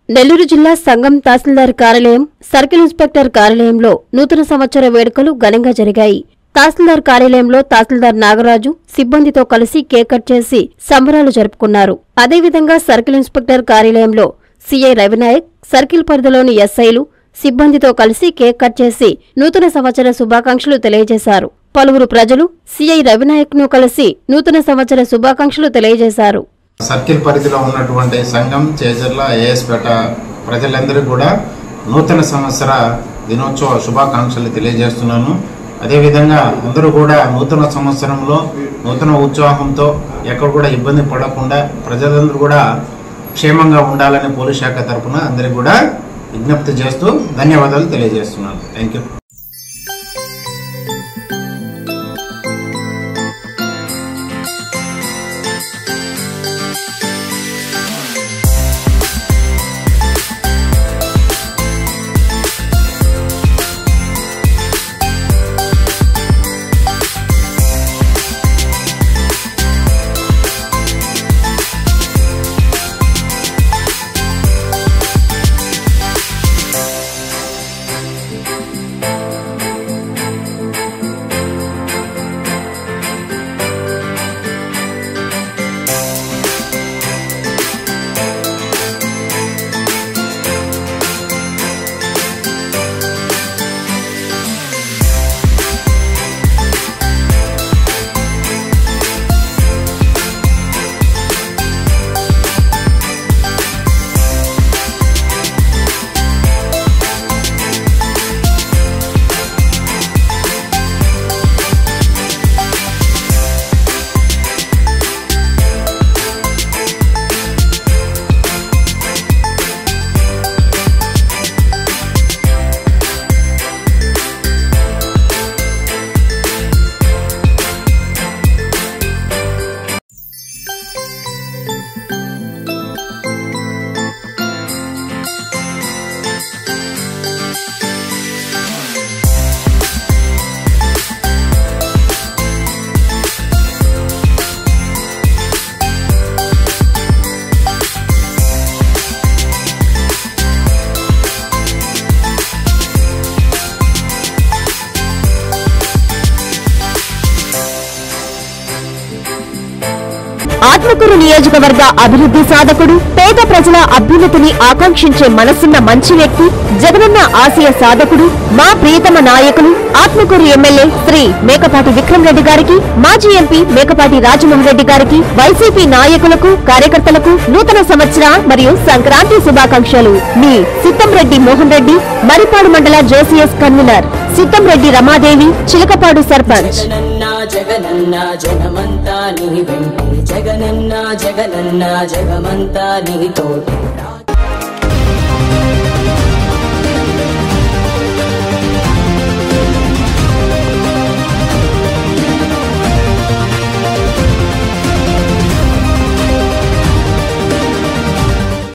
నెల్లూరు జిల్లా సంగం తహసీల్దార్ కార్యాలయం, circle inspector కార్యాలయంలో నూతన సంవత్సర వేడుకలు ఘనంగా జరిగాయి. తహసీల్దార్ కార్యాలయంలో తహసీల్దార్ నాగరాజు సిబ్బందితో కలిసి కేక్ కట్ చేసి సంబరాలు జరుపుకున్నారు. అదేవిధంగా సర్కిల్ ఇన్స్పెక్టర్ కార్యాలయంలో సిఐ రవినాయక్, సర్కిల్ పరిధిలోని ఎస్ఐలు సిబ్బందితో కలిసి కేక్ కట్ చేసి నూతన సంవత్సర శుభాకాంక్షలు తెలియజేశారు. పలువురు ప్రజలు సిఐ రవినాయక్ ను కలిసి నూతన సంవత్సర శుభాకాంక్షలు తెలియజేశారు. సర్కిల్ పరిధిలో ఉన్నటువంటి సంఘం, చేజర్ల, ఏఎస్పేట ప్రజలందరికీ కూడా నూతన సంవత్సర దినోత్సవ శుభాకాంక్షలు తెలియజేస్తున్నాను. అదేవిధంగా అందరూ కూడా నూతన సంవత్సరంలో నూతన ఉత్సాహంతో ఎక్కడ కూడా ఇబ్బంది పడకుండా ప్రజలందరూ కూడా క్షేమంగా ఉండాలని పోలీస్ శాఖ తరఫున అందరికీ కూడా విజ్ఞప్తి చేస్తూ ధన్యవాదాలు తెలియజేస్తున్నాను. Thank you. ఆత్మకూరు నియోజకవర్గ అభివృద్ధి సాధకుడు, పేద ప్రజల అభ్యున్నతిని ఆకాంక్షించే మనసున్న మంచి వ్యక్తి, జగనన్న ఆశయ సాధకుడు, మా ప్రియతమ నాయకులు, ఆత్మకూరు ఎమ్మెల్యే శ్రీ మేకపాటి విక్రమ్ రెడ్డి గారికి, మాజీ ఎంపీ మేకపాటి రాజమోహన్ రెడ్డి గారికి, వైసీపీ నాయకులకు, కార్యకర్తలకు నూతన సంవత్సర మరియు సంక్రాంతి శుభాకాంక్షలు. మీ సిత్తంరెడ్డి మోహన్ రెడ్డి, మరిపాడు మండల జేసీఎస్ కన్వీనర్, సిత్తంరెడ్డి రమాదేవి, చిలకపాడు సర్పంచ్. జగనన్న జగమంతా నీ వెంటే, జగనన్న జగనన్న జగమంతా నీ తోటే.